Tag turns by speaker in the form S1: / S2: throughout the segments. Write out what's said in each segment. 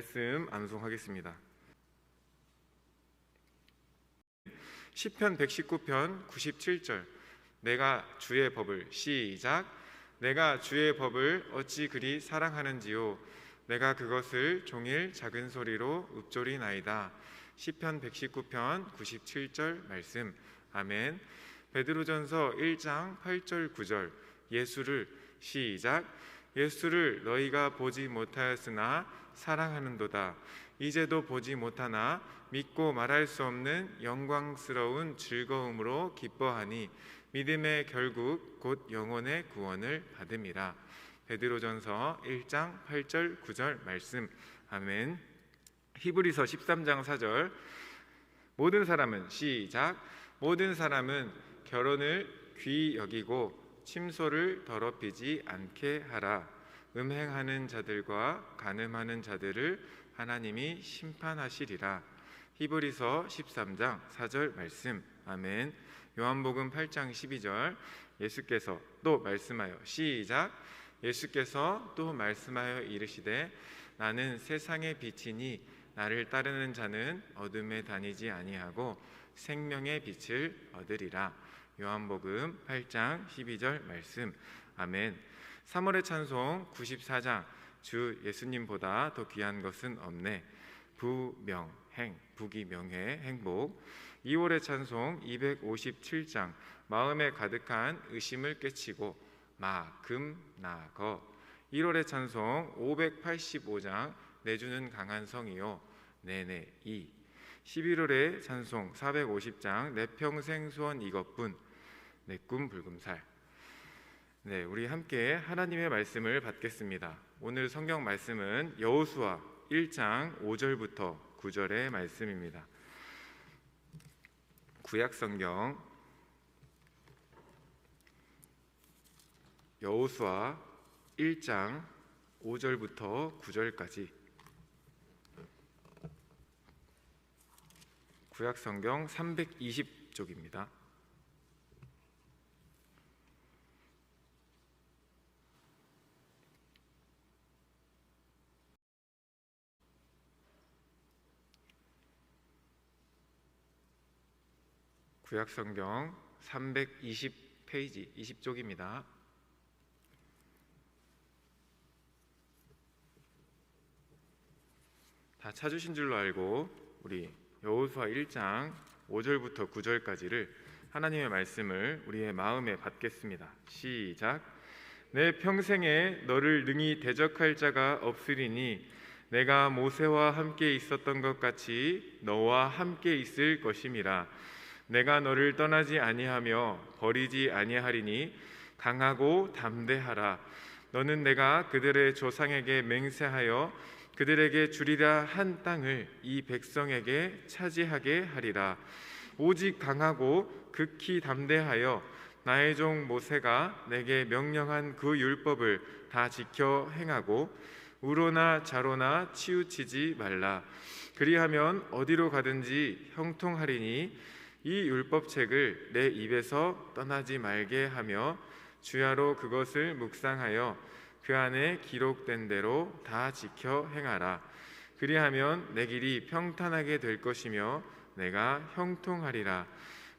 S1: 말씀 암송하겠습니다. 시편 119편 97절. 내가 주의 법을, 시작. 내가 주의 법을 어찌 그리 사랑하는지요. 내가 그것을 종일 작은 소리로 읊조리나이다. 시편 119편 97절 말씀. 아멘. 베드로전서 1장 8절 9절. 예수를, 시작. 예수를 너희가 보지 못하였으나 사랑하는도다. 이제도 보지 못하나 믿고 말할 수 없는 영광스러운 즐거움으로 기뻐하니 믿음의 결국 곧 영혼의 구원을 받음이라. 베드로전서 1장 8절 9절 말씀. 아멘. 히브리서 13장 4절. 모든 사람은, 시작. 모든 사람은 결혼을 귀히 여기고 침소를 더럽히지 않게 하라. 음행하는 자들과 간음하는 자들을 하나님이 심판하시리라. 히브리서 13장 4절 말씀. 아멘. 요한복음 8장 12절. 예수께서 또 말씀하여, 시작. 예수께서 또 말씀하여 이르시되 나는 세상의 빛이니 나를 따르는 자는 어둠에 다니지 아니하고 생명의 빛을 얻으리라. 요한복음 8장 12절 말씀. 아멘. 3월의 찬송 94장. 주 예수님보다 더 귀한 것은 없네. 부명행, 북이 명예, 행복. 2월의 찬송 257장. 마음에 가득한 의심을 깨치고 마금 나거. 1월의 찬송 585장. 내주는 강한 성이요 내내 이. 11월의 찬송 450장. 내 평생 소원 이것뿐, 내 꿈 불금살. 네, 우리 함께 하나님의 말씀을 받겠습니다. 오늘 성경 말씀은 여호수아 1장 5절부터 9절의 말씀입니다. 구약 성경 여호수아 1장 5절부터 9절까지. 구약 성경 320쪽입니다. 구약 성경 320페이지 20쪽입니다. 다 찾으신 줄로 알고 우리 여호수아 1장 5절부터 9절까지를 하나님의 말씀을 우리의 마음에 받겠습니다. 시작. 내 평생에 너를 능히 대적할 자가 없으리니 내가 모세와 함께 있었던 것 같이 너와 함께 있을 것임이라. 내가 너를 떠나지 아니하며 버리지 아니하리니 강하고 담대하라. 너는 내가 그들의 조상에게 맹세하여 그들에게 주리라 한 땅을 이 백성에게 차지하게 하리라. 오직 강하고 극히 담대하여 나의 종 모세가 내게 명령한 그 율법을 다 지켜 행하고 우로나 좌로나 치우치지 말라. 그리하면 어디로 가든지 형통하리니 이 율법책을 내 입에서 떠나지 말게 하며 주야로 그것을 묵상하여 그 안에 기록된 대로 다 지켜 행하라. 그리하면 내 길이 평탄하게 될 것이며 내가 형통하리라.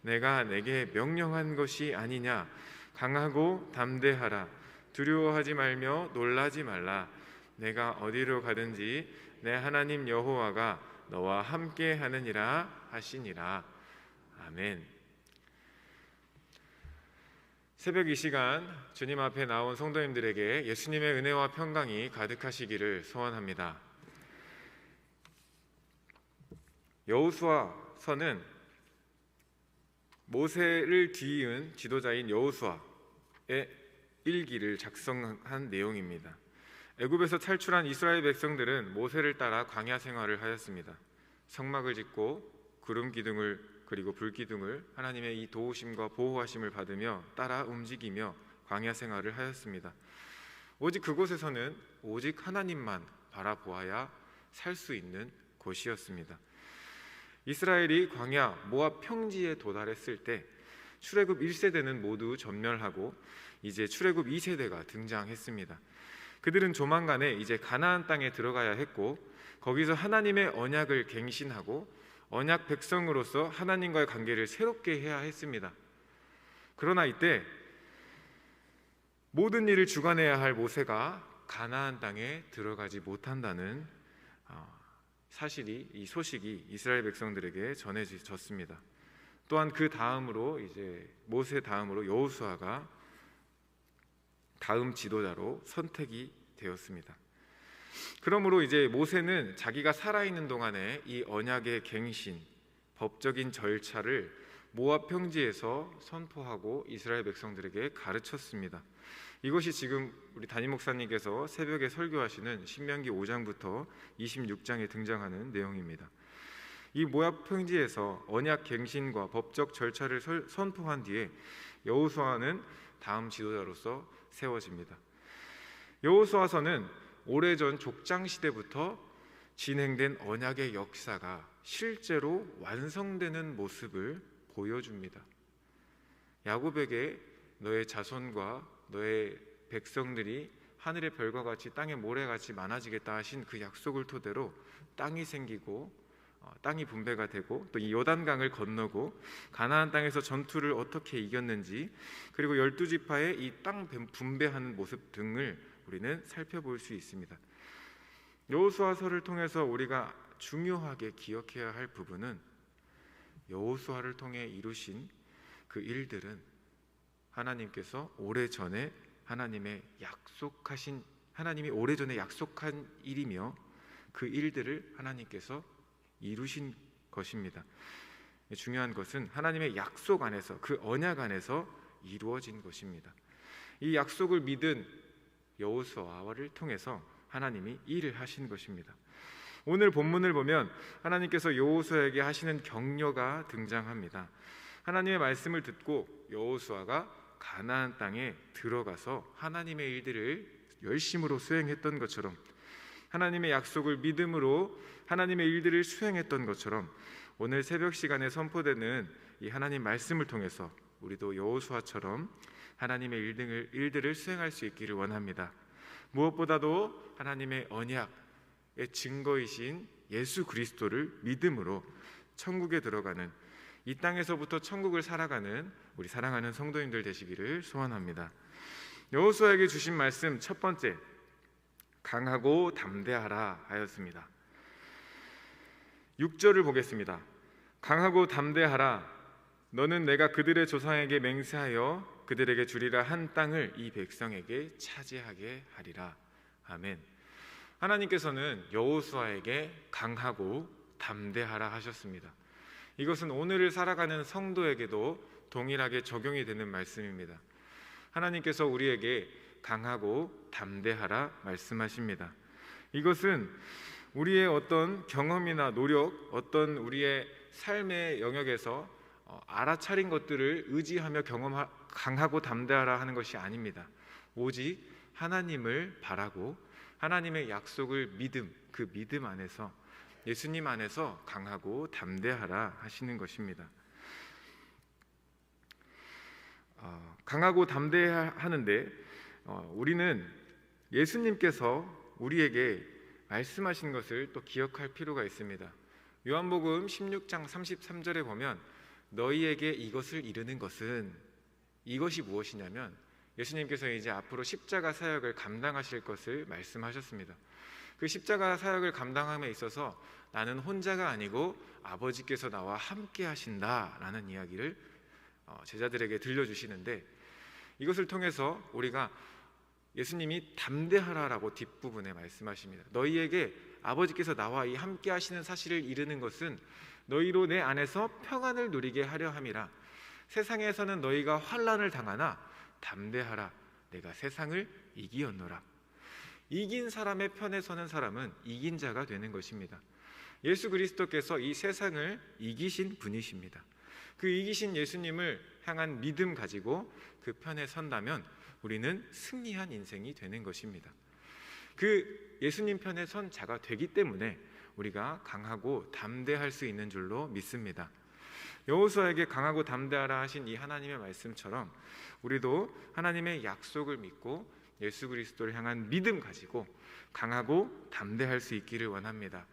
S1: 내가 내게 명령한 것이 아니냐. 강하고 담대하라. 두려워하지 말며 놀라지 말라. 내가 어디로 가든지 내 하나님 여호와가 너와 함께 하느니라 하시니라. 아멘. 새벽 이 시간 주님 앞에 나온 성도님들에게 예수님의 은혜와 평강이 가득하시기를 소원합니다. 여호수아서는 모세를 뒤이은 지도자인 여호수아의 일기를 작성한 내용입니다. 애굽에서 탈출한 이스라엘 백성들은 모세를 따라 광야 생활을 하였습니다. 성막을 짓고 구름 기둥을 그리고 불기둥을 하나님의 이 도우심과 보호하심을 받으며 따라 움직이며 광야 생활을 하였습니다. 오직 그곳에서는 오직 하나님만 바라보아야 살 수 있는 곳이었습니다. 이스라엘이 광야 모압 평지에 도달했을 때 출애굽 1세대는 모두 전멸하고 이제 출애굽 2세대가 등장했습니다. 그들은 조만간에 이제 가나안 땅에 들어가야 했고 거기서 하나님의 언약을 갱신하고 언약 백성으로서 하나님과의 관계를 새롭게 해야 했습니다. 그러나 이때 모든 일을 주관해야 할 모세가 가나안 땅에 들어가지 못한다는 사실이, 이 소식이 이스라엘 백성들에게 전해졌습니다. 또한 그 다음으로 이제 모세 다음으로 여호수아가 다음 지도자로 선택이 되었습니다. 그러므로 이제 모세는 자기가 살아있는 동안에 이 언약의 갱신, 법적인 절차를 모압 평지에서 선포하고 이스라엘 백성들에게 가르쳤습니다. 이것이 지금 우리 담임 목사님께서 새벽에 설교하시는 신명기 5장부터 26장에 등장하는 내용입니다. 이 모압 평지에서 언약 갱신과 법적 절차를 선포한 뒤에 여호수아는 다음 지도자로서 세워집니다. 여호수아서는 오래전 족장 시대부터 진행된 언약의 역사가 실제로 완성되는 모습을 보여줍니다. 야곱에게 너의 자손과 너의 백성들이 하늘의 별과 같이 땅의 모래같이 많아지겠다 하신 그 약속을 토대로 땅이 생기고 땅이 분배가 되고 또 이 요단강을 건너고 가나안 땅에서 전투를 어떻게 이겼는지, 그리고 12지파의 이 땅 분배하는 모습 등을 우리는 살펴볼 수 있습니다. 여호수아서를 통해서 우리가 중요하게 기억해야 할 부분은 여호수아를 통해 이루신 그 일들은 하나님께서 오래전에 하나님이 오래전에 약속한 일이며 그 일들을 하나님께서 이루신 것입니다. 중요한 것은 하나님의 약속 안에서, 그 언약 안에서 이루어진 것입니다. 이 약속을 믿은 여호수아를 통해서 하나님이 일을 하신 것입니다. 오늘 본문을 보면 하나님께서 여호수아에게 하시는 격려가 등장합니다. 하나님의 말씀을 듣고 여호수아가 가나안 땅에 들어가서 하나님의 일들을 열심으로 수행했던 것처럼, 하나님의 약속을 믿음으로 하나님의 일들을 수행했던 것처럼, 오늘 새벽 시간에 선포되는 이 하나님 말씀을 통해서 우리도 여호수아처럼 하나님의 일들을 수행할 수 있기를 원합니다. 무엇보다도 하나님의 언약의 증거이신 예수 그리스도를 믿음으로 천국에 들어가는, 이 땅에서부터 천국을 살아가는 우리 사랑하는 성도님들 되시기를 소원합니다. 여호수아에게 주신 말씀 첫 번째, 강하고 담대하라 하였습니다. 6절을 보겠습니다. 강하고 담대하라. 너는 내가 그들의 조상에게 맹세하여 그들에게 주리라 한 땅을 이 백성에게 차지하게 하리라. 아멘. 하나님께서는 여호수아에게 강하고 담대하라 하셨습니다. 이것은 오늘을 살아가는 성도에게도 동일하게 적용이 되는 말씀입니다. 하나님께서 우리에게 강하고 담대하라 말씀하십니다. 이것은 우리의 어떤 경험이나 노력, 어떤 우리의 삶의 영역에서 알아차린 것들을 의지하며 강하고 담대하라 하는 것이 아닙니다. 오직 하나님을 바라고 하나님의 약속을 그 믿음 안에서, 예수님 안에서 강하고 담대하라 하시는 것입니다. 강하고 담대하는데 우리는 예수님께서 우리에게 말씀하신 것을 또 기억할 필요가 있습니다. 요한복음 16장 33절에 보면 너희에게 이것을 이르는 것은, 이것이 무엇이냐면 예수님께서 이제 앞으로 십자가 사역을 감당하실 것을 말씀하셨습니다. 그 십자가 사역을 감당함에 있어서 나는 혼자가 아니고 아버지께서 나와 함께 하신다라는 이야기를 제자들에게 들려주시는데, 이것을 통해서 우리가 예수님이 담대하라라고 뒷부분에 말씀하십니다. 너희에게 아버지께서 나와 이 함께 하시는 사실을 이르는 것은 너희로 내 안에서 평안을 누리게 하려 함이라. 세상에서는 너희가 환난을 당하나 담대하라. 내가 세상을 이기었노라. 이긴 사람의 편에 서는 사람은 이긴 자가 되는 것입니다. 예수 그리스도께서 이 세상을 이기신 분이십니다. 그 이기신 예수님을 향한 믿음 가지고 그 편에 선다면 우리는 승리한 인생이 되는 것입니다. 그 예수님 편에 선 자가 되기 때문에 우리가 강하고 담대할 수 있는 줄로 믿습니다. 여호수아에게 강하고 담대하라 하신 이 하나님의 말씀처럼 우리도 하나님의 약속을 믿고 예수 그리스도를 향한 믿음 가지고 강하고 담대할 수 있기를 원합니다.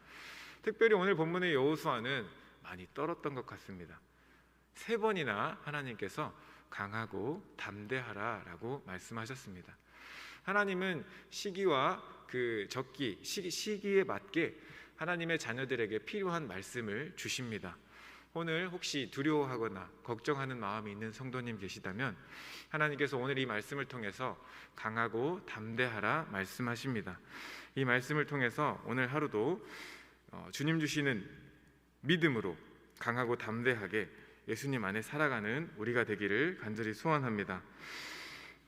S1: 특별히 오늘 본문의 여호수아는 많이 떨었던 것 같습니다. 3번이나 하나님께서 강하고 담대하라라고 말씀하셨습니다. 하나님은 시기와 그 적기, 시기에 맞게 하나님의 자녀들에게 필요한 말씀을 주십니다. 오늘 혹시 두려워하거나 걱정하는 마음이 있는 성도님 계시다면 하나님께서 오늘 이 말씀을 통해서 강하고 담대하라 말씀하십니다. 이 말씀을 통해서 오늘 하루도 주님 주시는 믿음으로 강하고 담대하게 예수님 안에 살아가는 우리가 되기를 간절히 소원합니다.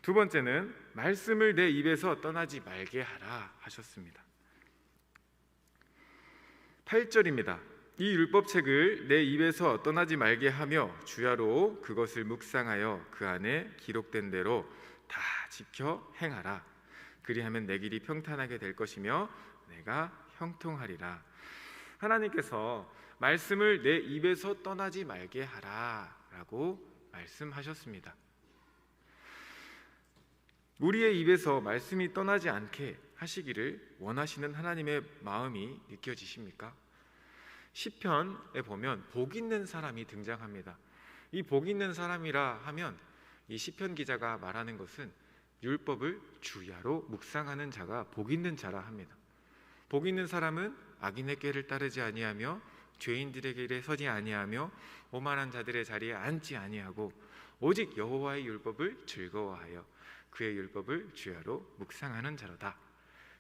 S1: 2번째는 말씀을 내 입에서 떠나지 말게 하라 하셨습니다. 8절입니다. 이 율법책을 내 입에서 떠나지 말게 하며 주야로 그것을 묵상하여 그 안에 기록된 대로 다 지켜 행하라. 그리하면 내 길이 평탄하게 될 것이며 내가 형통하리라. 하나님께서 말씀을 내 입에서 떠나지 말게 하라라고 말씀하셨습니다. 우리의 입에서 말씀이 떠나지 않게 하시기를 원하시는 하나님의 마음이 느껴지십니까? 시편에 보면 복 있는 사람이 등장합니다. 이 복 있는 사람이라 하면 이 시편 기자가 말하는 것은 율법을 주야로 묵상하는 자가 복 있는 자라 합니다. 복 있는 사람은 악인의 꾀를 따르지 아니하며 죄인들의 길에 서지 아니하며 오만한 자들의 자리에 앉지 아니하고 오직 여호와의 율법을 즐거워하여 그의 율법을 주야로 묵상하는 자로다.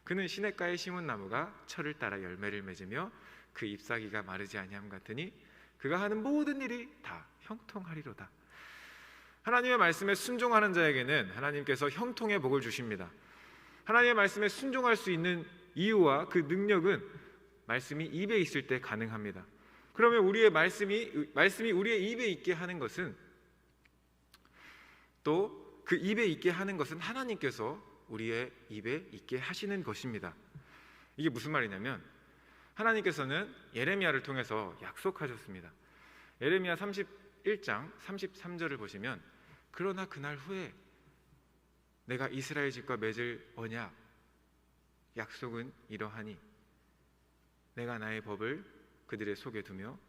S1: 그는 시냇가에 심은 나무가 철을 따라 열매를 맺으며 그 잎사귀가 마르지 아니함 같으니 그가 하는 모든 일이 다 형통하리로다. 하나님의 말씀에 순종하는 자에게는 하나님께서 형통의 복을 주십니다. 하나님의 말씀에 순종할 수 있는 이유와 그 능력은 말씀이 입에 있을 때 가능합니다. 그러면 우리의 말씀이 우리의 입에 있게 하는 것은 또 그 입에 있게 하는 것은 하나님께서 우리의 입에 있게 하시는 것입니다. 이게 무슨 말이냐면 하나님께서는 예레미야를 통해서 약속하셨습니다. 예레미야 31장 33절을 보시면 그러나 그날 후에 내가 이스라엘 집과 맺을 언약 약속은 이러하니 내가 나의 법을 그들의 속에 두며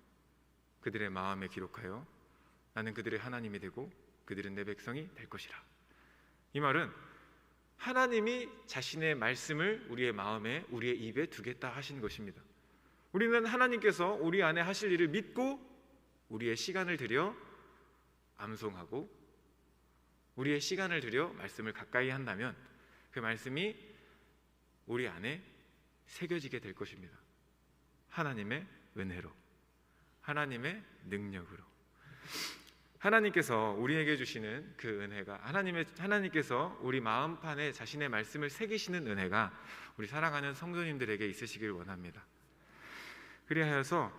S1: 그들의 마음에 기록하여 나는 그들의 하나님이 되고 그들은 내 백성이 될 것이라. 이 말은 하나님이 자신의 말씀을 우리의 마음에 우리의 입에 두겠다 하신 것입니다. 우리는 하나님께서 우리 안에 하실 일을 믿고 우리의 시간을 들여 암송하고 우리의 시간을 들여 말씀을 가까이 한다면 그 말씀이 우리 안에 새겨지게 될 것입니다. 하나님의 은혜로, 하나님의 능력으로. 하나님께서 우리에게 주시는 그 은혜가 하나님께서 우리 마음판에 자신의 말씀을 새기시는 은혜가 우리 사랑하는 성도님들에게 있으시길 원합니다. 그리하여서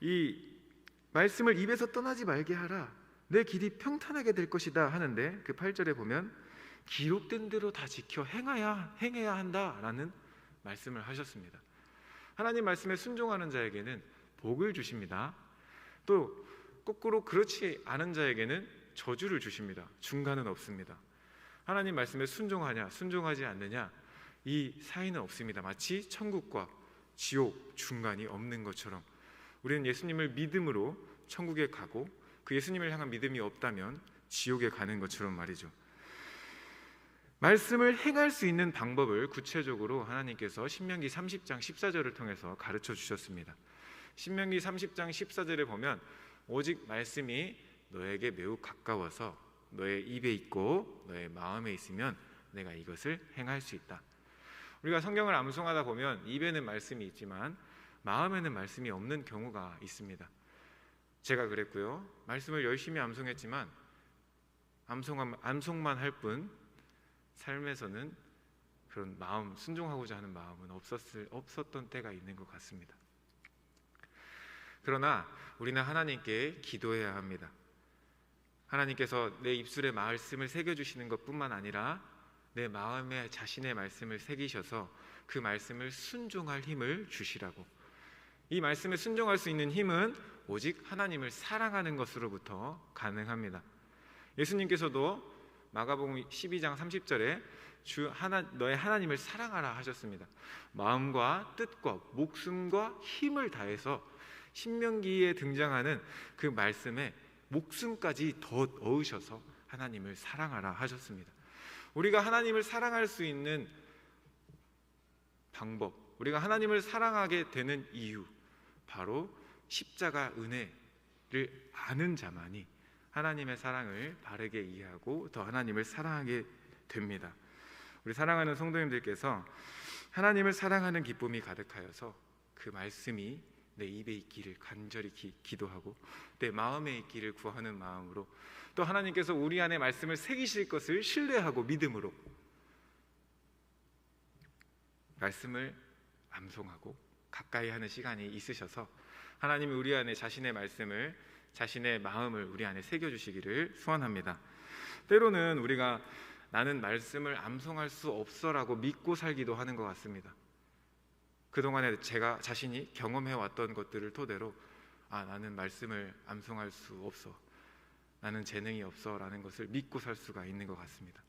S1: 이 말씀을 입에서 떠나지 말게 하라. 내 길이 평탄하게 될 것이다 하는데 그 8절에 보면 기록된 대로 다 지켜 행해야 한다라는 말씀을 하셨습니다. 하나님 말씀에 순종하는 자에게는 복을 주십니다. 또 거꾸로 그렇지 않은 자에게는 저주를 주십니다. 중간은 없습니다. 하나님 말씀에 순종하냐 순종하지 않느냐 이 사이는 없습니다. 마치 천국과 지옥 중간이 없는 것처럼 우리는 예수님을 믿음으로 천국에 가고 그 예수님을 향한 믿음이 없다면 지옥에 가는 것처럼 말이죠. 말씀을 행할 수 있는 방법을 구체적으로 하나님께서 신명기 30장 14절을 통해서 가르쳐 주셨습니다. 신명기 30장 14절에 보면 오직 말씀이 너에게 매우 가까워서 너의 입에 있고 너의 마음에 있으면 내가 이것을 행할 수 있다. 우리가 성경을 암송하다 보면 입에는 말씀이 있지만 마음에는 말씀이 없는 경우가 있습니다. 제가 그랬고요. 말씀을 열심히 암송했지만 암송만 할 뿐 삶에서는 그런 마음, 순종하고자 하는 마음은 없었던 때가 있는 것 같습니다. 그러나 우리는 하나님께 기도해야 합니다. 하나님께서 내 입술에 말씀을 새겨주시는 것뿐만 아니라 내 마음에 자신의 말씀을 새기셔서 그 말씀을 순종할 힘을 주시라고. 이 말씀에 순종할 수 있는 힘은 오직 하나님을 사랑하는 것으로부터 가능합니다. 예수님께서도 마가복음 12장 30절에 너의 하나님을 사랑하라 하셨습니다. 마음과 뜻과 목숨과 힘을 다해서 신명기에 등장하는 그 말씀에 목숨까지 더 넣으셔서 하나님을 사랑하라 하셨습니다. 우리가 하나님을 사랑할 수 있는 방법, 우리가 하나님을 사랑하게 되는 이유, 바로 십자가 은혜를 아는 자만이 하나님의 사랑을 바르게 이해하고 더 하나님을 사랑하게 됩니다. 우리 사랑하는 성도님들께서 하나님을 사랑하는 기쁨이 가득하여서 그 말씀이 내 입에 있기를 간절히 기도하고 내 마음에 있기를 구하는 마음으로, 또 하나님께서 우리 안에 말씀을 새기실 것을 신뢰하고 믿음으로 말씀을 암송하고 가까이 하는 시간이 있으셔서 하나님이 우리 안에 자신의 말씀을, 자신의 마음을 우리 안에 새겨주시기를 소원합니다. 때로는 우리가 나는 말씀을 암송할 수 없어라고 믿고 살기도 하는 것 같습니다. 그동안에 제가 자신이 경험해왔던 것들을 토대로 나는 말씀을 암송할 수 없어, 나는 재능이 없어 라는 것을 믿고 살 수가 있는 것 같습니다.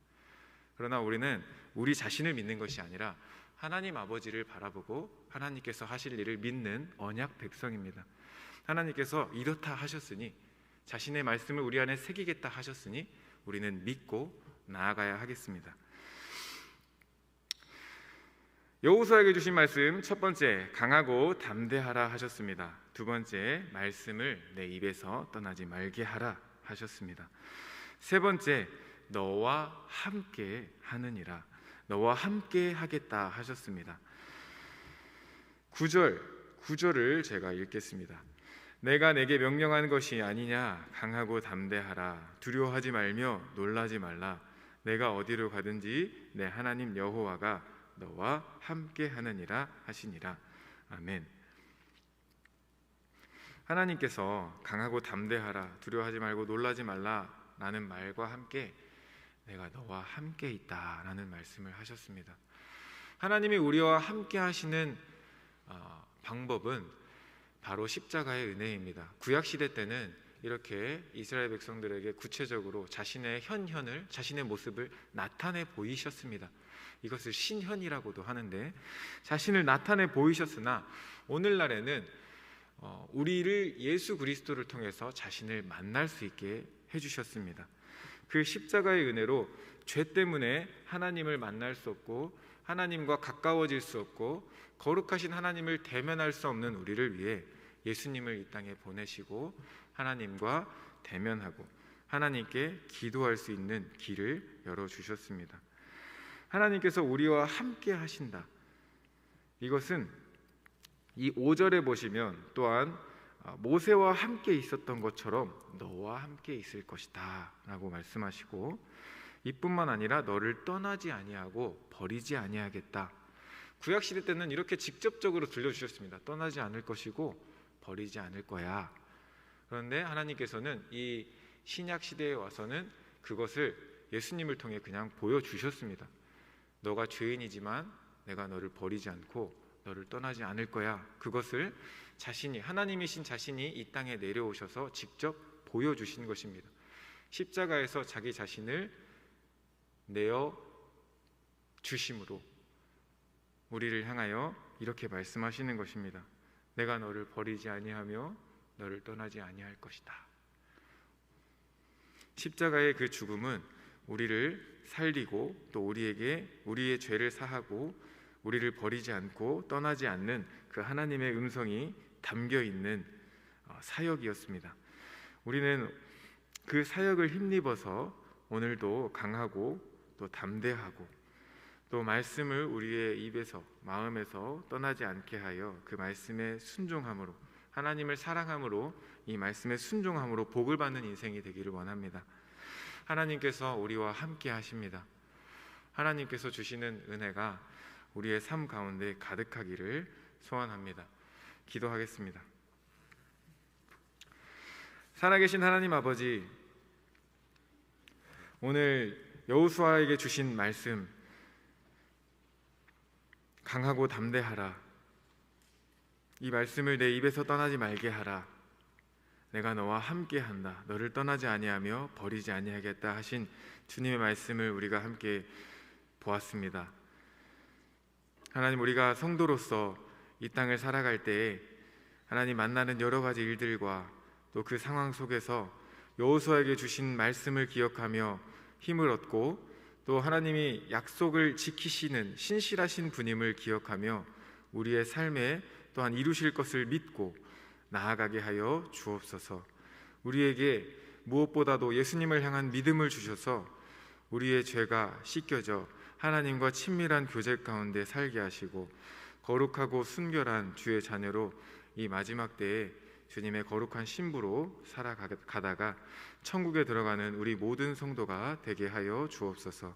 S1: 그러나 우리는 우리 자신을 믿는 것이 아니라 하나님 아버지를 바라보고 하나님께서 하실 일을 믿는 언약 백성입니다. 하나님께서 이렇다 하셨으니, 자신의 말씀을 우리 안에 새기겠다 하셨으니 우리는 믿고 나아가야 하겠습니다. 여호수아에게 주신 말씀, 첫 번째, 강하고 담대하라 하셨습니다. 두 번째, 말씀을 내 입에서 떠나지 말게 하라 하셨습니다. 세 번째, 너와 함께 하느니라, 너와 함께 하겠다 하셨습니다. 9절을 제가 읽겠습니다. 내가 내게 명령한 것이 아니냐, 강하고 담대하라, 두려워하지 말며 놀라지 말라, 내가 어디로 가든지 내 하나님 여호와가 너와 함께 하느니라 하시니라. 아멘. 하나님께서 강하고 담대하라, 두려워하지 말고 놀라지 말라 라는 말과 함께 내가 너와 함께 있다 라는 말씀을 하셨습니다. 하나님이 우리와 함께 하시는 방법은 바로 십자가의 은혜입니다. 구약시대 때는 이렇게 이스라엘 백성들에게 구체적으로 자신의 현현을, 자신의 모습을 나타내 보이셨습니다. 이것을 신현이라고도 하는데, 자신을 나타내 보이셨으나 오늘날에는 우리를 예수 그리스도를 통해서 자신을 만날 수 있게 해주셨습니다. 그 십자가의 은혜로 죄 때문에 하나님을 만날 수 없고 하나님과 가까워질 수 없고 거룩하신 하나님을 대면할 수 없는 우리를 위해 예수님을 이 땅에 보내시고 하나님과 대면하고 하나님께 기도할 수 있는 길을 열어주셨습니다. 하나님께서 우리와 함께 하신다. 이것은 이 5절에 보시면 또한 모세와 함께 있었던 것처럼 너와 함께 있을 것이다 라고 말씀하시고, 이뿐만 아니라 너를 떠나지 아니하고 버리지 아니하겠다. 구약시대 때는 이렇게 직접적으로 들려주셨습니다. 떠나지 않을 것이고 버리지 않을 거야. 그런데 하나님께서는 이 신약시대에 와서는 그것을 예수님을 통해 그냥 보여주셨습니다. 너가 죄인이지만 내가 너를 버리지 않고 너를 떠나지 않을 거야. 그것을 자신이, 하나님이신 자신이 이 땅에 내려오셔서 직접 보여주신 것입니다. 십자가에서 자기 자신을 내어 주심으로 우리를 향하여 이렇게 말씀하시는 것입니다. 내가 너를 버리지 아니하며 너를 떠나지 아니할 것이다. 십자가의 그 죽음은 우리를 살리고 또 우리의 죄를 사하고 우리를 버리지 않고 떠나지 않는 그 하나님의 음성이 담겨 있는 사역이었습니다. 우리는 그 사역을 힘입어서 오늘도 강하고 또 담대하고 또 말씀을 우리의 입에서, 마음에서 떠나지 않게 하여 그 말씀에 순종함으로, 하나님을 사랑함으로, 이 말씀에 순종함으로 복을 받는 인생이 되기를 원합니다. 하나님께서 우리와 함께 하십니다. 하나님께서 주시는 은혜가 우리의 삶 가운데 가득하기를 소원합니다. 기도하겠습니다. 살아계신 하나님 아버지, 오늘 여호수아에게 주신 말씀, 강하고 담대하라, 이 말씀을 내 입에서 떠나지 말게 하라, 내가 너와 함께한다. 너를 떠나지 아니하며 버리지 아니하겠다 하신 주님의 말씀을 우리가 함께 보았습니다. 하나님, 우리가 성도로서 이 땅을 살아갈 때에 하나님 만나는 여러 가지 일들과 또 그 상황 속에서 여호수아에게 주신 말씀을 기억하며 힘을 얻고 또 하나님이 약속을 지키시는 신실하신 분임을 기억하며 우리의 삶에 또한 이루실 것을 믿고 나아가게 하여 주옵소서. 우리에게 무엇보다도 예수님을 향한 믿음을 주셔서 우리의 죄가 씻겨져 하나님과 친밀한 교제 가운데 살게 하시고 거룩하고 순결한 주의 자녀로 이 마지막 때에 주님의 거룩한 신부로 살아가다가 천국에 들어가는 우리 모든 성도가 되게 하여 주옵소서.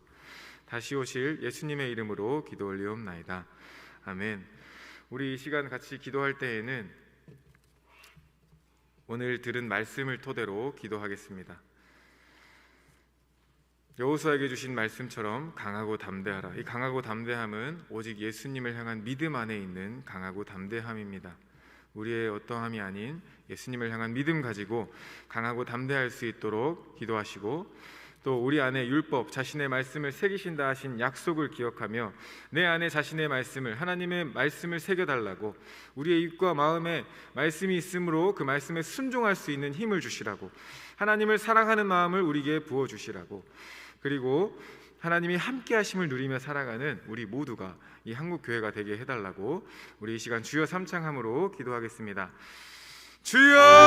S1: 다시 오실 예수님의 이름으로 기도 올리옵나이다. 아멘. 우리 이 시간 같이 기도할 때에는 오늘 들은 말씀을 토대로 기도하겠습니다. 여호수아에게 주신 말씀처럼 강하고 담대하라. 이 강하고 담대함은 오직 예수님을 향한 믿음 안에 있는 강하고 담대함입니다. 우리의 어떠함이 아닌 예수님을 향한 믿음 가지고 강하고 담대할 수 있도록 기도하시고 또 우리 안에 율법, 자신의 말씀을 새기신다 하신 약속을 기억하며 내 안에 자신의 말씀을, 하나님의 말씀을 새겨달라고, 우리의 입과 마음에 말씀이 있으므로 그 말씀에 순종할 수 있는 힘을 주시라고, 하나님을 사랑하는 마음을 우리에게 부어주시라고, 그리고 하나님이 함께 하심을 누리며 살아가는 우리 모두가 이 한국교회가 되게 해달라고 우리 이 시간 주여 삼창함으로 기도하겠습니다. 주여!